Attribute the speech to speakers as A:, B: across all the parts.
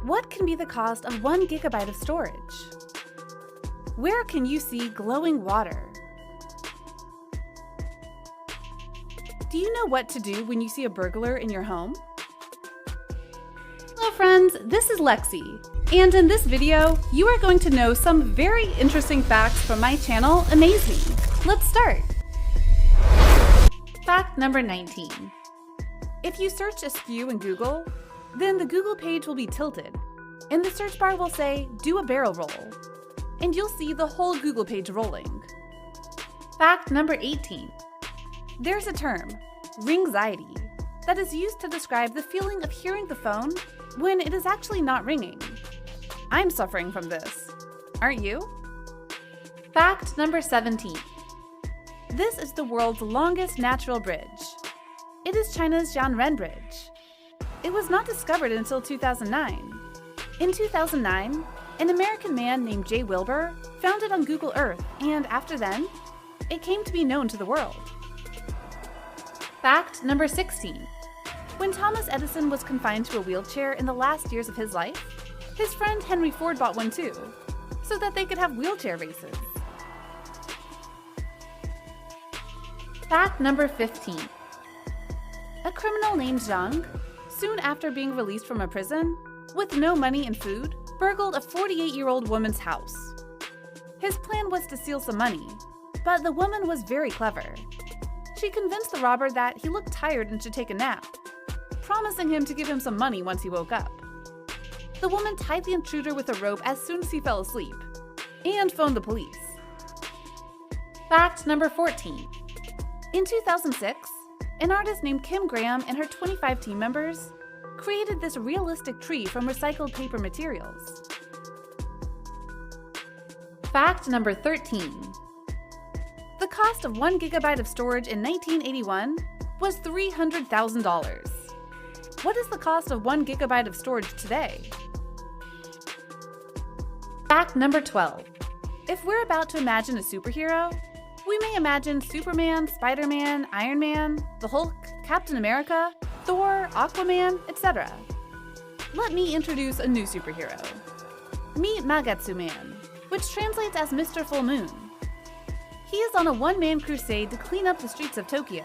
A: What can be the cost of 1 gigabyte of storage? Where can you see glowing water? Do you know what to do when you see a burglar in your home? Hello friends, this is Lexi, and in this video, you are going to know some very interesting facts from my channel, Amazeme. Let's start! Fact number 19. If you search Askew in Google, then the Google page will be tilted, and the search bar will say, "Do a barrel roll," and you'll see the whole Google page rolling. Fact number 18. There's a term, ringxiety, that is used to describe the feeling of hearing the phone when it is actually not ringing. I'm suffering from this. Aren't you? Fact number 17. This is the world's longest natural bridge. It is China's Xianren Bridge. It was not discovered until 2009. In 2009, an American man named Jay Wilbur found it on Google Earth, and after then, it came to be known to the world. Fact number 16. When Thomas Edison was confined to a wheelchair in the last years of his life, his friend Henry Ford bought one too, so that they could have wheelchair races. Fact number 15. A criminal named Zhang, soon after being released from a prison, with no money and food, burgled a 48-year-old woman's house. His plan was to steal some money, but the woman was very clever. She convinced the robber that he looked tired and should take a nap, promising him to give him some money once he woke up. The woman tied the intruder with a rope as soon as he fell asleep, and phoned the police. Fact number 14. In 2006, an artist named Kim Graham and her 25 team members created this realistic tree from recycled paper materials. Fact number 13. The cost of 1 gigabyte of storage in 1981 was $300,000. What is the cost of 1 gigabyte of storage today? Fact number 12. If we're about to imagine a superhero, we may imagine Superman, Spider-Man, Iron Man, the Hulk, Captain America, Thor, Aquaman, etc. Let me introduce a new superhero. Meet Amazeme, which translates as Mr. Full Moon. He is on a one-man crusade to clean up the streets of Tokyo.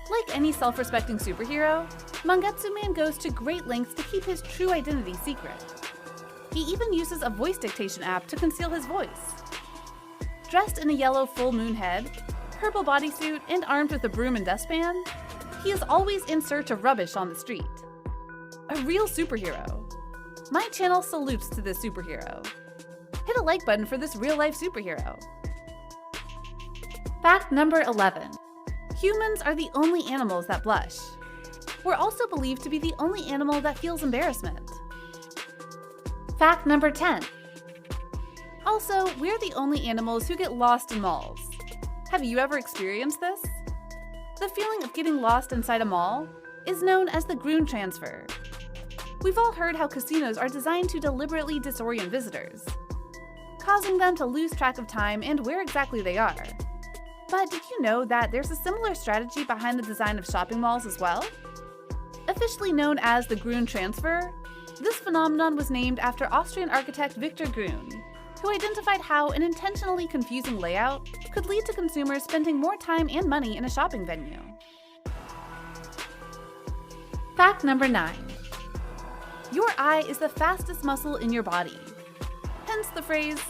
A: Like any self-respecting superhero, Amazeme goes to great lengths to keep his true identity secret. He even uses a voice dictation app to conceal his voice. Dressed in a yellow full moon head, purple bodysuit, and armed with a broom and dustpan, he is always in search of rubbish on the street. A real superhero. My channel salutes to this superhero. Hit a like button for this real-life superhero. Fact number 11. Humans are the only animals that blush. We're also believed to be the only animal that feels embarrassment. Fact number 10. Also, we're the only animals who get lost in malls. Have you ever experienced this? The feeling of getting lost inside a mall is known as the Gruen transfer. We've all heard how casinos are designed to deliberately disorient visitors, causing them to lose track of time and where exactly they are. But did you know that there's a similar strategy behind the design of shopping malls as well? Officially known as the Gruen transfer, this phenomenon was named after Austrian architect Victor Gruen, who identified how an intentionally confusing layout could lead to consumers spending more time and money in a shopping venue. Fact number 9. Your eye is the fastest muscle in your body. Hence the phrase,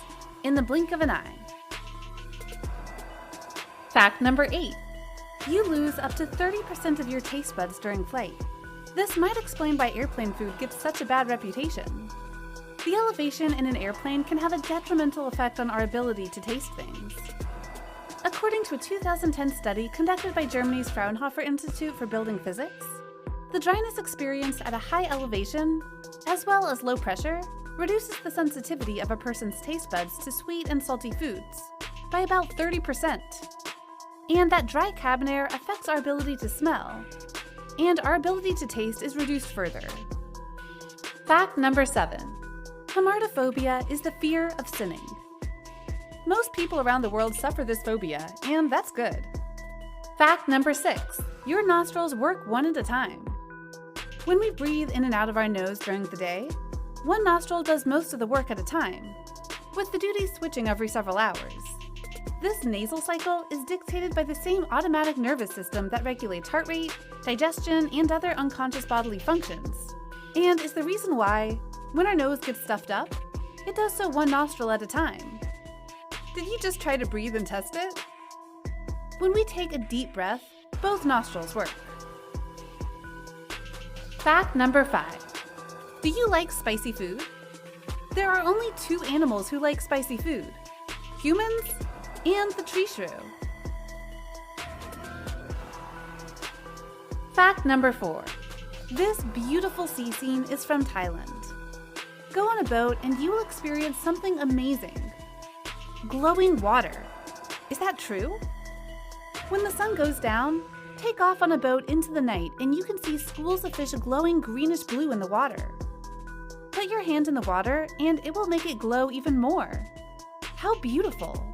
A: "in the blink of an eye." Fact number 8. You lose up to 30% of your taste buds during flight. This might explain why airplane food gets such a bad reputation. The elevation in an airplane can have a detrimental effect on our ability to taste things. According to a 2010 study conducted by Germany's Fraunhofer Institute for Building Physics, the dryness experienced at a high elevation, as well as low pressure, reduces the sensitivity of a person's taste buds to sweet and salty foods by about 30%. And that dry cabin air affects our ability to smell, and our ability to taste is reduced further. Fact number 7. Hamartophobia is the fear of sinning. Most people around the world suffer this phobia, and that's good. Fact number 6. Your nostrils work one at a time. When we breathe in and out of our nose during the day, one nostril does most of the work at a time, with the duties switching every several hours. This nasal cycle is dictated by the same automatic nervous system that regulates heart rate, digestion, and other unconscious bodily functions, and is the reason why, when our nose gets stuffed up, it does so one nostril at a time. Did you just try to breathe and test it? When we take a deep breath, both nostrils work. Fact number 5. Do you like spicy food? There are only 2 animals who like spicy food: humans and the tree shrew. Fact number 4. This beautiful sea scene is from Thailand. Go on a boat and you will experience something amazing. Glowing water. Is that true? When the sun goes down, take off on a boat into the night and you can see schools of fish glowing greenish blue in the water. Put your hand in the water and it will make it glow even more. How beautiful!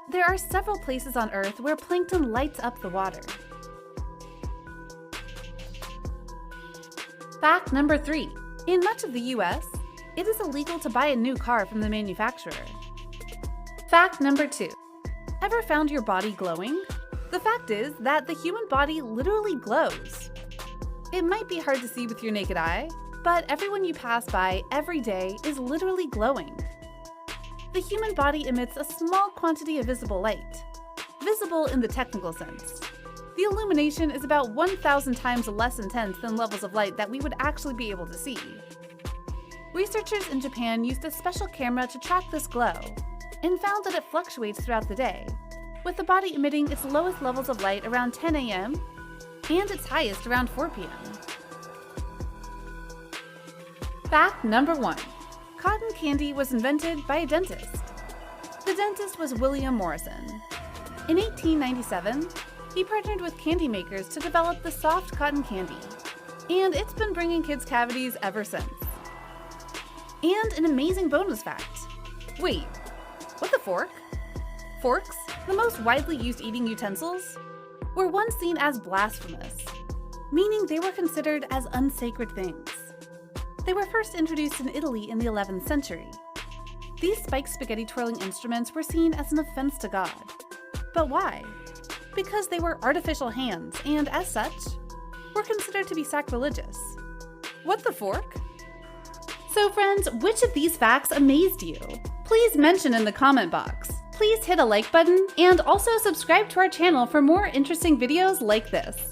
A: There are several places on Earth where plankton lights up the water. Fact number 3. In much of the US, it is illegal to buy a new car from the manufacturer. Fact number 2. Ever found your body glowing? The fact is that the human body literally glows. It might be hard to see with your naked eye, but everyone you pass by every day is literally glowing. The human body emits a small quantity of visible light, visible in the technical sense. The illumination is about 1,000 times less intense than levels of light that we would actually be able to see. Researchers in Japan used a special camera to track this glow, and found that it fluctuates throughout the day, with the body emitting its lowest levels of light around 10 a.m. and its highest around 4 p.m. Fact number 1. Cotton candy was invented by a dentist. The dentist was William Morrison. In 1897, he partnered with candy makers to develop the soft cotton candy, and it's been bringing kids cavities ever since. And an amazing bonus fact. Wait, what the fork? Forks, the most widely used eating utensils, were once seen as blasphemous, meaning they were considered as unsacred things. They were first introduced in Italy in the 11th century. These spiked spaghetti twirling instruments were seen as an offense to God. But why? Because they were artificial hands and, as such, were considered to be sacrilegious. What the fork? So friends, which of these facts amazed you? Please mention in the comment box. Please hit a like button and also subscribe to our channel for more interesting videos like this.